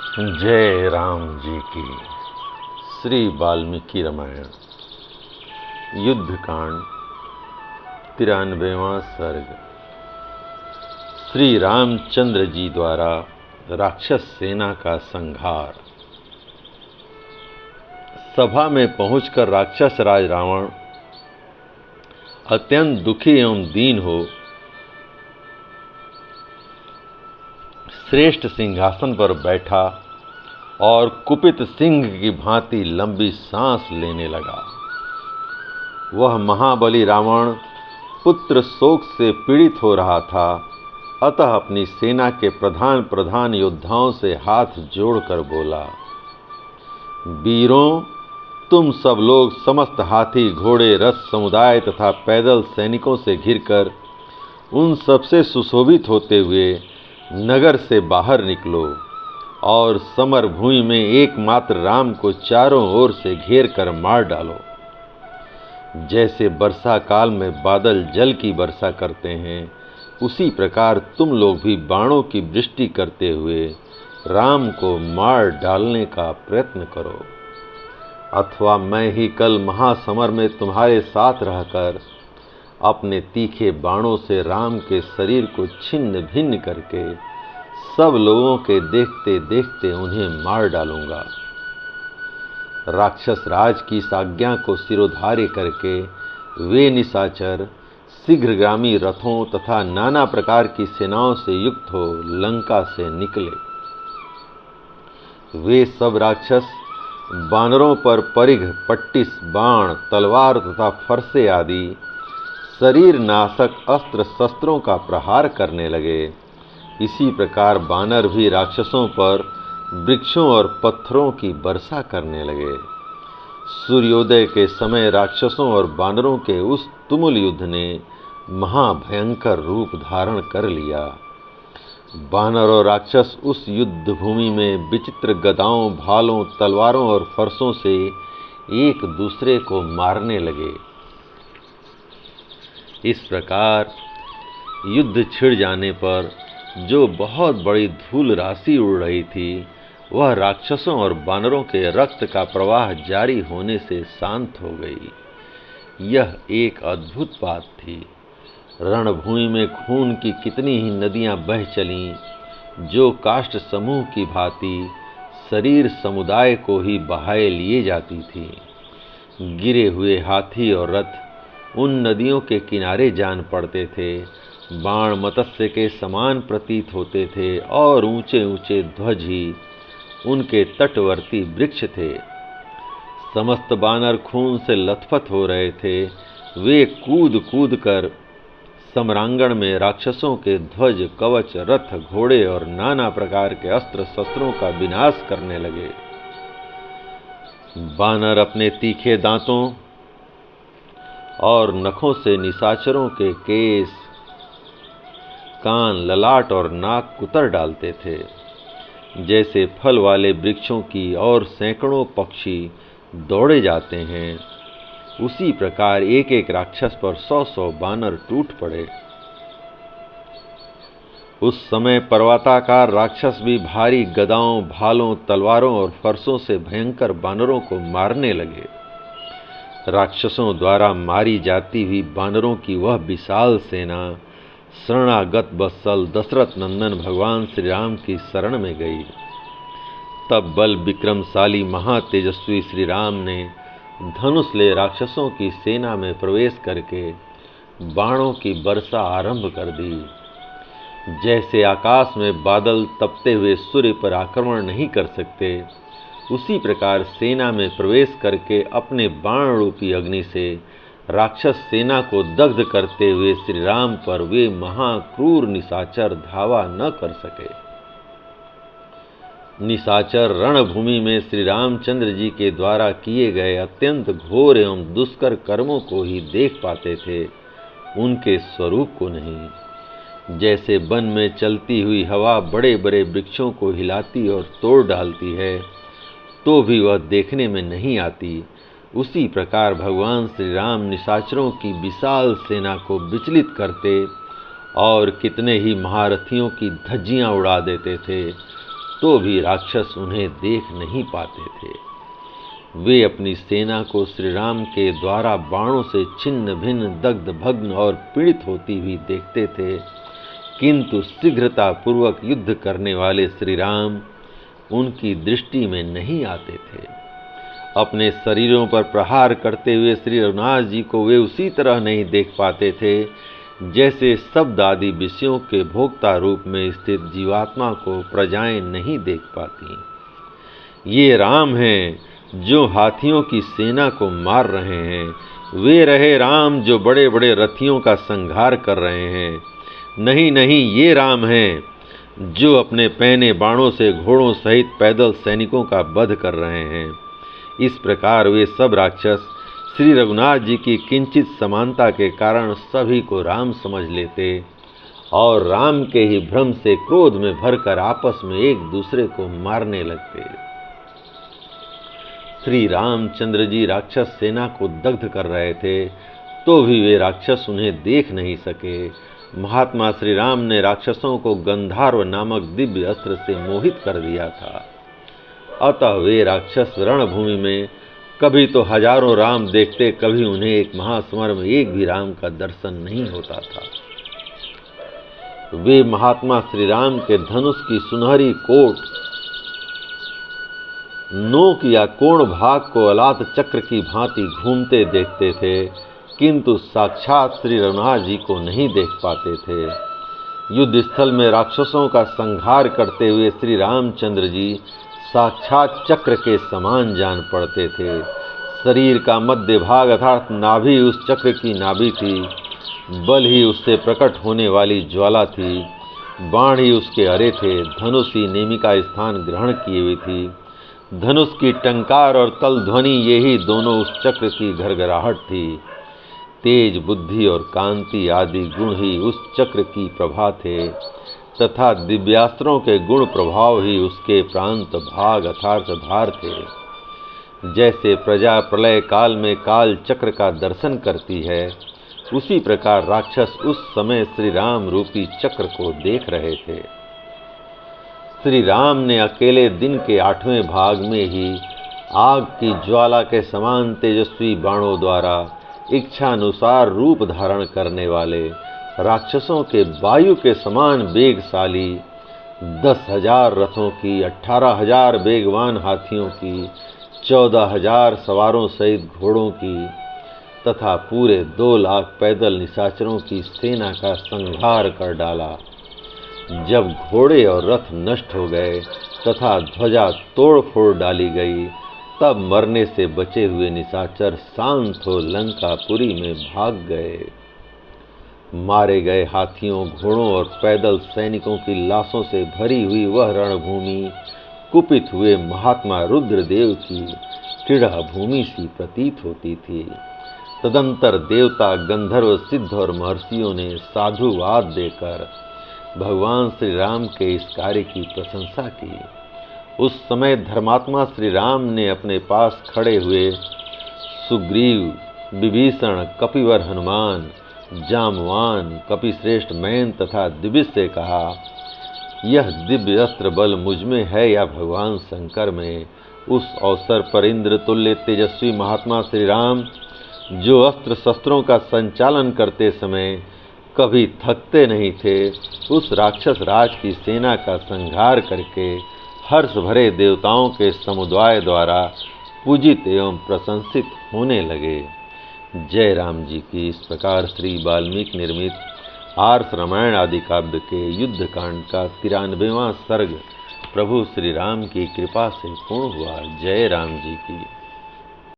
जय राम जी की। श्री वाल्मीकि रामायण युद्धकांड 93वां सर्ग। श्री रामचंद्र जी द्वारा राक्षस सेना का संहार। सभा में पहुंचकर राक्षस राज रावण अत्यंत दुखी एवं दीन हो श्रेष्ठ सिंहासन पर बैठा और कुपित सिंह की भांति लंबी सांस लेने लगा। वह महाबली रावण पुत्र शोक से पीड़ित हो रहा था, अतः अपनी सेना के प्रधान योद्धाओं से हाथ जोड़कर बोला, वीरों, तुम सब लोग समस्त हाथी घोड़े रथ समुदाय तथा पैदल सैनिकों से घिरकर उन सबसे सुशोभित होते हुए नगर से बाहर निकलो और समर भूमि में एकमात्र राम को चारों ओर से घेर कर मार डालो। जैसे वर्षा काल में बादल जल की वर्षा करते हैं, उसी प्रकार तुम लोग भी बाणों की वृष्टि करते हुए राम को मार डालने का प्रयत्न करो, अथवा मैं ही कल महासमर में तुम्हारे साथ रहकर अपने तीखे बाणों से राम के शरीर को छिन्न भिन्न करके सब लोगों के देखते देखते उन्हें मार डालूंगा। राक्षस राज की इस आज्ञा को सिरोधार्य करके वे निशाचर शीघ्रगामी रथों तथा नाना प्रकार की सेनाओं से युक्त हो लंका से निकले। वे सब राक्षस बानरों पर परिघ, पट्टिस, बाण, तलवार तथा फरसे आदि शरीर नाशक अस्त्र शस्त्रों का प्रहार करने लगे। इसी प्रकार बानर भी राक्षसों पर वृक्षों और पत्थरों की वर्षा करने लगे। सूर्योदय के समय राक्षसों और बानरों के उस तुमुल युद्ध ने महाभयंकर रूप धारण कर लिया। बानर और राक्षस उस युद्ध भूमि में विचित्र गदाओं, भालों, तलवारों और फरसों से एक दूसरे को मारने लगे। इस प्रकार युद्ध छिड़ जाने पर जो बहुत बड़ी धूल राशि उड़ रही थी, वह राक्षसों और बानरों के रक्त का प्रवाह जारी होने से शांत हो गई। यह एक अद्भुत बात थी। रणभूमि में खून की कितनी ही नदियां बह चलीं, जो काष्ठ समूह की भांति शरीर समुदाय को ही बहाए लिए जाती थी। गिरे हुए हाथी और रथ उन नदियों के किनारे जान पड़ते थे। बाण मत्स्य के समान प्रतीत होते थे और ऊंचे ऊंचे ध्वज ही उनके तटवर्ती वृक्ष थे। समस्त बानर खून से लथपथ हो रहे थे। वे कूद कूद कर सम्रांगण में राक्षसों के ध्वज, कवच, रथ, घोड़े और नाना प्रकार के अस्त्र शस्त्रों का विनाश करने लगे। बानर अपने तीखे दांतों और नखों से निशाचरों के केस, कान, ललाट और नाक कुतर डालते थे। जैसे फल वाले वृक्षों की और सैकड़ों पक्षी दौड़े जाते हैं, उसी प्रकार एक एक राक्षस पर 100-100 बानर टूट पड़े। उस समय पर्वताकार राक्षस भी भारी गदाओं, भालों, तलवारों और फरसों से भयंकर बानरों को मारने लगे। राक्षसों द्वारा मारी जाती हुई बानरों की वह विशाल सेना शरणागत वत्सल दशरथ नंदन भगवान श्री राम की शरण में गई। तब बल विक्रमशाली महातेजस्वी श्री राम ने धनुष ले राक्षसों की सेना में प्रवेश करके बाणों की वर्षा आरंभ कर दी। जैसे आकाश में बादल तपते हुए सूर्य पर आक्रमण नहीं कर सकते, उसी प्रकार सेना में प्रवेश करके अपने बाण रूपी अग्नि से राक्षस सेना को दग्ध करते हुए श्री राम पर वे महाक्रूर निशाचर धावा न कर सके। निशाचर रणभूमि में श्री रामचंद्र जी के द्वारा किए गए अत्यंत घोर एवं दुष्कर कर्मों को ही देख पाते थे, उनके स्वरूप को नहीं। जैसे वन में चलती हुई हवा बड़े बड़े वृक्षों को हिलाती और तोड़ डालती है, तो भी वह देखने में नहीं आती, उसी प्रकार भगवान श्री राम निशाचरों की विशाल सेना को विचलित करते और कितने ही महारथियों की धज्जियां उड़ा देते थे। तो भी राक्षस उन्हें देख नहीं पाते थे। वे अपनी सेना को श्री राम के द्वारा बाणों से छिन्न भिन्न, दग्ध भग्न और पीड़ित होती हुई देखते थे, किंतु शीघ्रता पूर्वक युद्ध करने वाले श्री राम उनकी दृष्टि में नहीं आते थे। अपने शरीरों पर प्रहार करते हुए श्री रघुनाथ जी को वे उसी तरह नहीं देख पाते थे जैसे शब्द आदि विषयों के भोक्ता रूप में स्थित जीवात्मा को प्रजाएं नहीं देख पाती। ये राम हैं जो हाथियों की सेना को मार रहे हैं, वे रहे राम जो बड़े बड़े रथियों का संहार कर रहे हैं। नहीं नहीं, ये राम हैं जो अपने पैने बाणों से घोड़ों सहित पैदल सैनिकों का वध कर रहे हैं। इस प्रकार वे सब राक्षस श्री रघुनाथ जी की किंचित समानता के कारण सभी को राम समझ लेते और राम के ही भ्रम से क्रोध में भरकर आपस में एक दूसरे को मारने लगते। श्री रामचंद्र जी राक्षस सेना को दग्ध कर रहे थे, तो भी वे राक्षस उन्हें देख नहीं सके। महात्मा श्री राम ने राक्षसों को गंधर्व नामक दिव्य अस्त्र से मोहित कर दिया था। अतः वे राक्षस रणभूमि में कभी तो हजारों राम देखते, कभी उन्हें एक महासमर में एक भी राम का दर्शन नहीं होता था। वे महात्मा श्री राम के धनुष की सुनहरी कोट, नोक या कोण भाग को अलात चक्र की भांति घूमते देखते थे, किंतु साक्षात श्री रघुनाथ जी को नहीं देख पाते थे। युद्ध स्थल में राक्षसों का संहार करते हुए श्री रामचंद्र जी साक्षात चक्र के समान जान पड़ते थे। शरीर का मध्य भाग अर्थात नाभि उस चक्र की नाभि थी, बल ही उससे प्रकट होने वाली ज्वाला थी, बाण ही उसके अरे थे, धनुष ही नेमि का स्थान ग्रहण किए हुई थी। धनुष की टंकार और तल ध्वनि यही दोनों उस चक्र की घरघराहट थी। तेज बुद्धि और कांति आदि गुण ही उस चक्र की प्रभा थे तथा दिव्यास्त्रों के गुण प्रभाव ही उसके प्रांत भाग अर्थात धार थे। जैसे प्रजा प्रलय काल में काल चक्र का दर्शन करती है, उसी प्रकार राक्षस उस समय श्री राम रूपी चक्र को देख रहे थे। श्री राम ने अकेले दिन के 8वें भाग में ही आग की ज्वाला के समान तेजस्वी बाणों द्वारा इच्छानुसार रूप धारण करने वाले राक्षसों के वायु के समान वेगशाली 10,000 रथों की, 18,000 वेगवान हाथियों की, 14,000 सवारों सहित घोड़ों की तथा पूरे 2 लाख पैदल निशाचरों की सेना का संहार कर डाला। जब घोड़े और रथ नष्ट हो गए तथा ध्वजा तोड़ फोड़ डाली गई, तब मरने से बचे हुए निशाचर शांत हो लंकापुरी में भाग गए। मारे गए हाथियों, घोड़ों और पैदल सैनिकों की लाशों से भरी हुई वह रणभूमि कुपित हुए महात्मा रुद्रदेव की क्रीड़ा भूमि सी प्रतीत होती थी। तदंतर देवता, गंधर्व, सिद्ध और महर्षियों ने साधुवाद देकर भगवान श्री राम के इस कार्य की प्रशंसा की। उस समय धर्मात्मा श्री राम ने अपने पास खड़े हुए सुग्रीव, विभीषण, कपिवर हनुमान, जामवान, कपिश्रेष्ठ मैन तथा दिविज से कहा, यह दिव्य अस्त्र बल मुझ में है या भगवान शंकर में। उस अवसर पर इंद्र तुल्य तेजस्वी महात्मा श्री राम, जो अस्त्र शस्त्रों का संचालन करते समय कभी थकते नहीं थे, उस राक्षस राज की सेना का संहार करके हर्ष भरे देवताओं के समुदाय द्वारा पूजित एवं प्रशंसित होने लगे। जय राम जी की। इस प्रकार श्री वाल्मीकि निर्मित आर्ष रामायण आदि काव्य के युद्ध कांड का 93वां सर्ग प्रभु श्री राम की कृपा से पूर्ण हुआ। जय राम जी की।